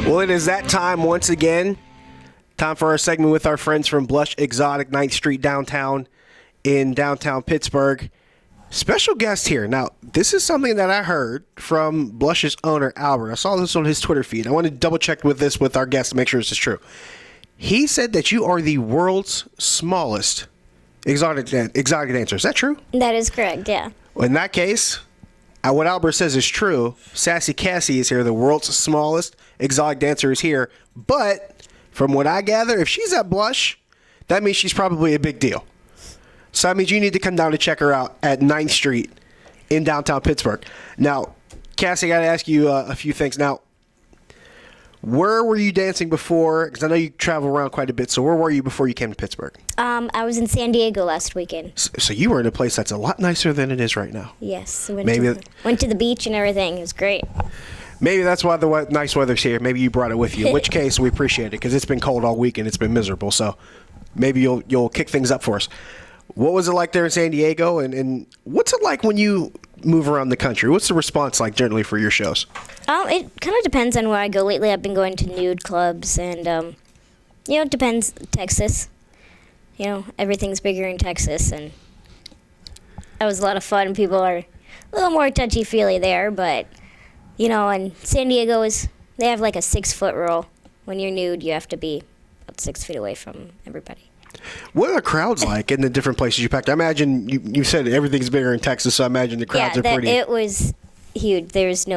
Well, it is that time once again. Time for our segment with our friends from Blush Exotic, 9th Street downtown in downtown Pittsburgh. Special guest here. Now, this is something that I heard from Blush's owner, Albert. I saw this on his Twitter feed. I want to double check with this with our guest to make sure this is true. He said that you are the world's smallest exotic dancer. Is that true? That is correct, yeah. Well, in that case, what Albert says is true. Sassie Cassie is here. The world's smallest exotic dancer is here. But from what I gather, if she's at Blush, that means she's probably a big deal. So that means you need to come down to check her out at 9th Street in downtown Pittsburgh. Now, Cassie, I got to ask you a few things. Now, where were you dancing before? Because I know you travel around quite a bit. So where were you before you came to Pittsburgh? I was in San Diego last weekend. So you were in a place that's a lot nicer than it is right now. Yes. Went to the beach and everything. It was great. Maybe that's why the nice weather's here. Maybe you brought it with you. In which case, we appreciate it because it's been cold all week and it's been miserable. So maybe you'll kick things up for us. What was it like there in San Diego? And what's it like when you move around the country? What's the response like generally for your shows? It kind of depends on where I go. Lately, I've been going to nude clubs and, it depends. Texas. Everything's bigger in Texas. And that was a lot of fun. People are a little more touchy-feely there, but... and San Diego they have like a 6-foot rule. When you're nude, you have to be about 6 feet away from everybody. What are the crowds like in the different places you packed? I imagine you said everything's bigger in Texas, so I imagine the crowds are pretty. It was huge. There was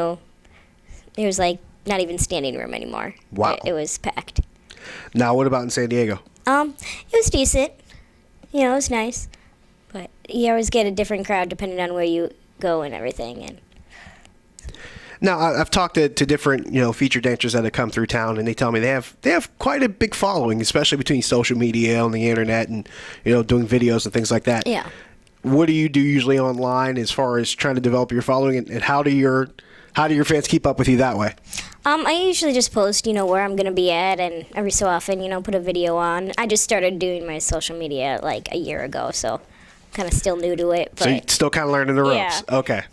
like not even standing room anymore. Wow. It was packed. Now, what about in San Diego? It was decent. It was nice. But you always get a different crowd depending on where you go and everything. And now, I've talked to different, featured dancers that have come through town, and they tell me they have quite a big following, especially between social media and the internet and, doing videos and things like that. Yeah. What do you do usually online as far as trying to develop your following, and how do your fans keep up with you that way? I usually just post, where I'm going to be at, and every so often, put a video on. I just started doing my social media like a year ago, so kind of still new to it. But so you're still kind of learning the ropes. Yeah. Okay.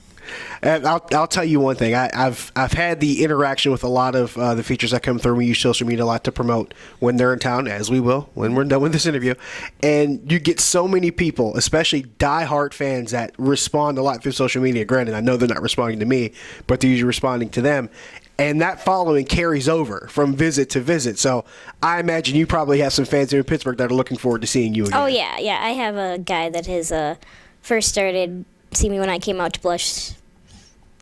And I'll tell you one thing. I've had the interaction with a lot of the features that come through. We use social media a lot to promote when they're in town, as we will when we're done with this interview. And you get so many people, especially diehard fans, that respond a lot through social media. Granted, I know they're not responding to me, but they're usually responding to them. And that following carries over from visit to visit. So I imagine you probably have some fans here in Pittsburgh that are looking forward to seeing you again. Oh, yeah. I have a guy that has first started seeing me when I came out to Blush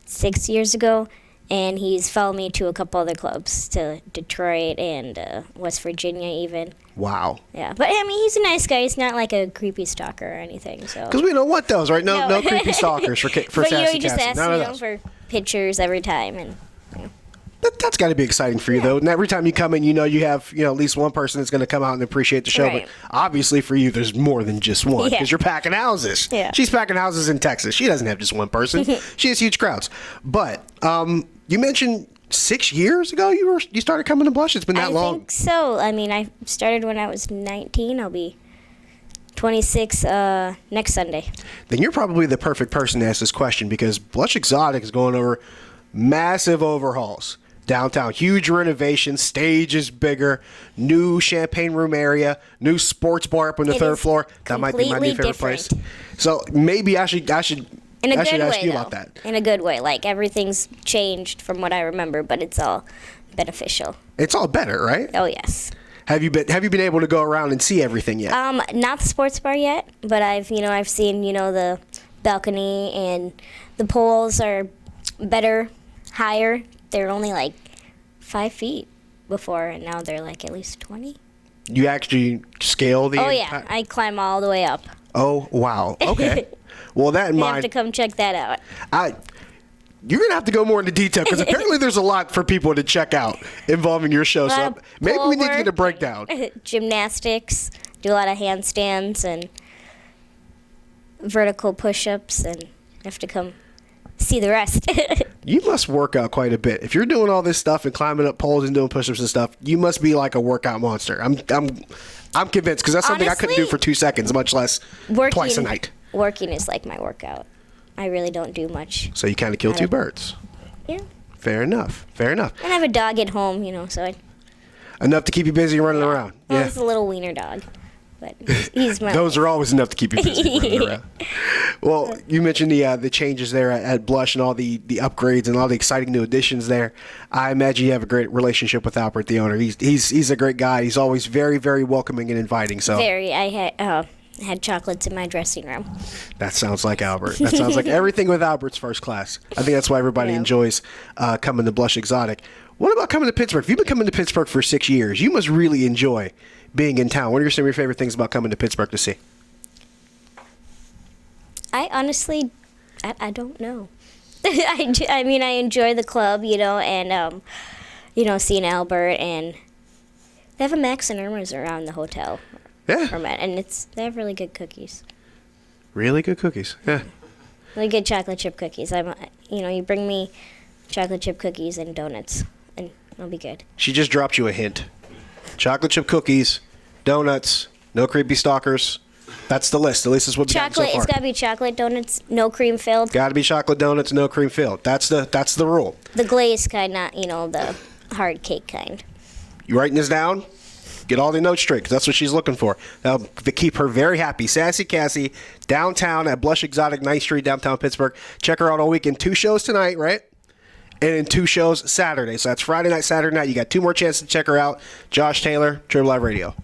6 years ago, and he's followed me to a couple other clubs, to Detroit and West Virginia even. Wow. Yeah, but he's a nice guy. He's not like a creepy stalker or anything. So because we don't want those, right? No creepy stalkers for but Sassie he just Cassie. asks for pictures every time, and that's got to be exciting for you, though. And every time you come in, you have at least one person that's going to come out and appreciate the show. Right. But obviously for you, there's more than just one because you're packing houses. Yeah. She's packing houses in Texas. She doesn't have just one person. She has huge crowds. But you mentioned 6 years ago you started coming to Blush. It's been that long. I think so. I started when I was 19. I'll be 26 next Sunday. Then you're probably the perfect person to ask this question because Blush Exotic is going over massive overhauls. Downtown, huge renovation, stage is bigger, new champagne room area, new sports bar up on the third floor. That might be my new favorite place. So maybe I should ask you about that. In a good way. Like everything's changed from what I remember, but it's all beneficial. It's all better, right? Oh yes. Have you been able to go around and see everything yet? Not the sports bar yet, but I've seen the balcony, and the poles are better, higher. They're only like 5 feet before, and now they're like at least 20. You actually scale the... Oh, yeah. I climb all the way up. Oh, wow. Okay. Well, that in mind... You have to come check that out. You're going to have to go more into detail, because apparently there's a lot for people to check out involving your show. So maybe we need to get a breakdown. Gymnastics, do a lot of handstands and vertical push-ups, and you have to come see the rest. You must work out quite a bit. If you're doing all this stuff and climbing up poles and doing push-ups and stuff, you must be like a workout monster. I'm convinced, because that's something I couldn't do for 2 seconds, much less twice a night. Working is like my workout. I really don't do much. So you kind of kill two birds. Yeah. Fair enough. And I have a dog at home, so Enough to keep you busy running around. well, Yeah. it's a little wiener dog, but he's my. Those are always enough to keep you busy running around. Well, you mentioned the changes there at Blush and all the upgrades and all the exciting new additions there. I imagine you have a great relationship with Albert, the owner. He's a great guy. He's always very, very welcoming and inviting. So Very. I had chocolates in my dressing room. that sounds like Albert. That sounds like everything with Albert's first class. I think that's why everybody Yeah. enjoys coming to Blush Exotic. What about coming to Pittsburgh? If you've been coming to Pittsburgh for 6 years, you must really enjoy being in town. What are some of your favorite things about coming to Pittsburgh to see? I honestly, I don't know. I mean, I enjoy the club, and seeing Albert, and they have a Max and Irma's around the hotel. Yeah. And they have really good cookies. Really good cookies. Yeah. Really good chocolate chip cookies. You bring me chocolate chip cookies and donuts, and it'll be good. She just dropped you a hint. Chocolate chip cookies, donuts, no creepy stalkers. That's the list. At least is what we've gotten so Chocolate. far. It's got to be chocolate donuts, no cream filled. Got to be chocolate donuts, no cream filled. That's the rule. The glazed kind, not the hard cake kind. You writing this down? Get all the notes straight, because that's what she's looking for. That'll to keep her very happy. Sassy Cassie, downtown at Blush Exotic, 9th Street, downtown Pittsburgh. Check her out all weekend. 2 shows tonight, right? And then 2 shows Saturday. So that's Friday night, Saturday night. You got 2 more chances to check her out. Josh Taylor, Triple Live Radio.